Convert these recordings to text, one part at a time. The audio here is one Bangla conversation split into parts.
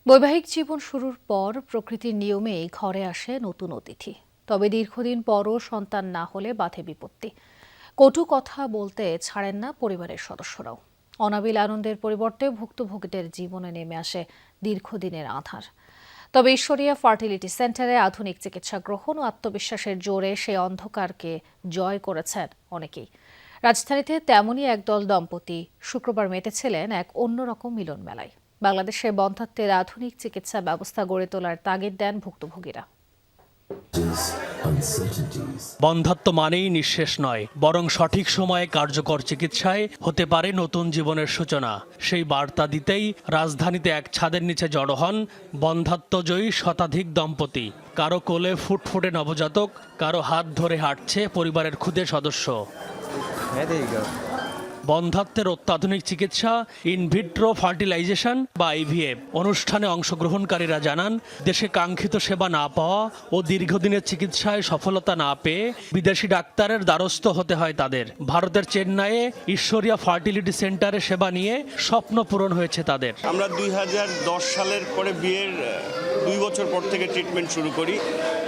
বৈবাহিক জীবন শুরুর পর প্রকৃতির নিয়মেই ঘরে আসে নতুন অতিথি। তবে দীর্ঘদিন পরও সন্তান না হলে বাধে বিপত্তি। কটু কথা বলতে ছাড়েন না পরিবারের সদস্যরাও। অনাবিল আনন্দের পরিবর্তে ভুক্তভোগীদের জীবনে নেমে আসে দীর্ঘদিনের আঁধার। তবে ঈশ্বরিয়া ফার্টিলিটি সেন্টারে আধুনিক চিকিৎসা গ্রহণ ও আত্মবিশ্বাসের জোরে সেই অন্ধকারকে জয় করেছেন অনেকেই। রাজধানীতে তেমনই একদল দম্পতি শুক্রবার মেতেছিলেন এক অন্যরকম মিলন মেলায়। বাংলাদেশে বন্ধ্যাত্বের আধুনিক চিকিৎসা ব্যবস্থা গড়ে তোলার তাগিদ দেন ভুক্তভোগীরা। বন্ধ্যাত্ব মানেই নিঃশেষ নয়, বরং সঠিক সময়ে কার্যকর চিকিৎসায় হতে পারে নতুন জীবনের সূচনা। সেই বার্তা দিতেই রাজধানীতে এক ছাদের নিচে জড়ো হন বন্ধ্যাত্বজয়ী শতাধিক দম্পতি। কারো কোলে ফুটফুটে নবজাতক, কারো হাত ধরে হাঁটছে পরিবারের ক্ষুদে সদস্য। বন্ধ্যাত্বের অত্যাধুনিক চিকিৎসা ইনভিট্রো ফার্টিলাইজেশন বা আইভিএফ অনুষ্ঠানে অংশগ্রহণকারীরা জানান, দেশে কাঙ্ক্ষিত সেবা না পাওয়া ও দীর্ঘদিনের চিকিৎসায় সফলতা না পেয়ে বিদেশি ডাক্তারের দ্বারস্থ হতে হয় তাদের। ভারতের চেন্নাইয়ে ঈশ্বরিয়া ফার্টিলিটি সেন্টারে সেবা নিয়ে স্বপ্ন পূরণ হয়েছে তাদের। আমরা 2010 সালের পরে বিয়ের 2 বছর পর থেকে ট্রিটমেন্ট শুরু করি।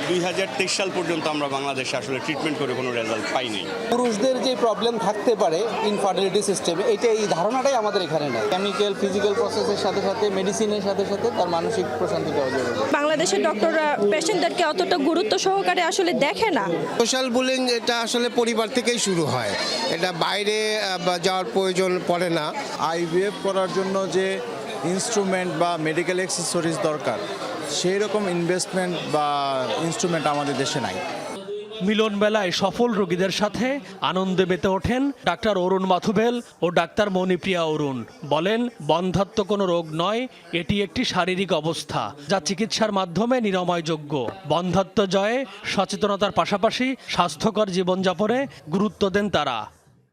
2023 সাল পর্যন্ত আমরা বাংলাদেশে আসলে ট্রিটমেন্ট করে কোনো রেজাল্ট পাইনি। পুরুষদের যে প্রবলেম থাকতে পারে ইনফার্টিলিটি সিস্টেমে, এই ধারণাটাই আমাদের এখানে নেই। কেমিক্যাল ফিজিক্যাল প্রসেসের সাথে সাথে মেডিসিনের সাথে সাথে তার মানসিক প্রশান্তিটাও জরুরি। বাংলাদেশের ডক্টররা পেশেন্টদেরকে অতটা গুরুত্ব সহকারে আসলে দেখে না। সোশ্যাল বুলিং এটা আসলে পরিবার থেকেই শুরু হয়, এটা বাইরে যাওয়ার প্রয়োজন পড়ে না। আইভিএফ করার জন্য যে ইনস্ট্রুমেন্ট বা মেডিকেল অ্যাক্সেসরিজ দরকার, সেই রকম ইনভেস্টমেন্ট বা ইনস্ট্রুমেন্ট আমাদের দেশে নাই। মিলন মেলায় সফল রোগীদের সাথে আনন্দে মেতে ওঠেন ডাক্তার অরুণ মাথুবেল ও ডাক্তার মণিপ্রিয়া অরুণ। বলেন, বন্ধ্যাত্ব কোনো রোগ নয়, এটি একটি শারীরিক অবস্থা যা চিকিৎসার মাধ্যমে নিরাময়যোগ্য। বন্ধ্যাত্ব জয়ে সচেতনতার পাশাপাশি স্বাস্থ্যকর জীবনযাপনে গুরুত্ব দেন তারা।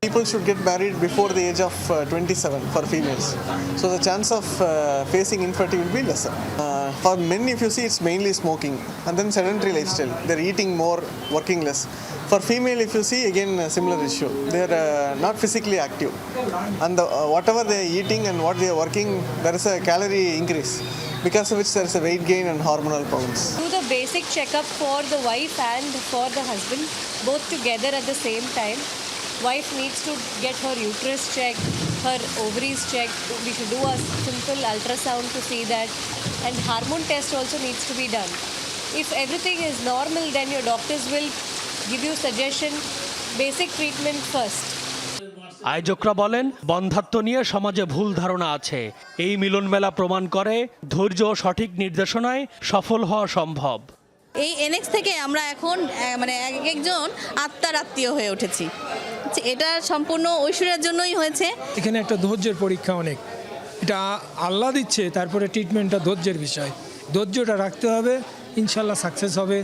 People should get married before the age of 27 for females. So the chance of facing infertility will be lesser. For men, if you see, it's mainly smoking and then sedentary lifestyle. They're eating more, working less. For female, if you see, again, a similar issue. They're not physically active. And whatever they're eating and what they're working, there is a calorie increase, because of which there is a weight gain and hormonal problems. Do the basic checkup for the wife and for the husband, both together at the same time. Wife needs to get her uterus checked, her ovaries checked. We should do a simple ultrasound to see that, and hormone test also needs to be done. If everything is normal, then your doctors will give you suggestion, basic treatment first. আয়োজকরা বলেন, বন্ধ্যাত্ব নিয়ে সমাজে ভুল ধারণা আছে। এই মিলন মেলা প্রমাণ করে ধৈর্য ও সঠিক নির্দেশনায় সফল হওয়া সম্ভব। এই এনএক্স থেকে আমরা এখন একজন আত্মার আত্মীয় হয়ে উঠেছি। এটা সম্পূর্ণ ঐশ্বর্যের জন্যই হয়েছে। এখানে একটা ধৈর্যের পরীক্ষা অনেক, এটা আল্লাহ দিচ্ছে, তারপরে ট্রিটমেন্টটা ধৈর্যের বিষয়। ধৈর্যটা রাখতে হবে, ইনশাল্লাহ সাকসেস হবে।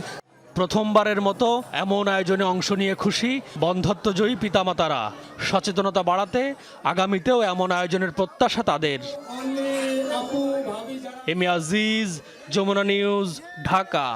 প্রথমবারের মতো এমন আয়োজনে অংশ নিয়ে খুশি বন্ধ্যাত্বজয়ী পিতামাতারা। সচেতনতা বাড়াতে আগামীতেও এমন আয়োজনের প্রত্যাশা তাদের। M A Aziz, Jamuna news, Dhaka.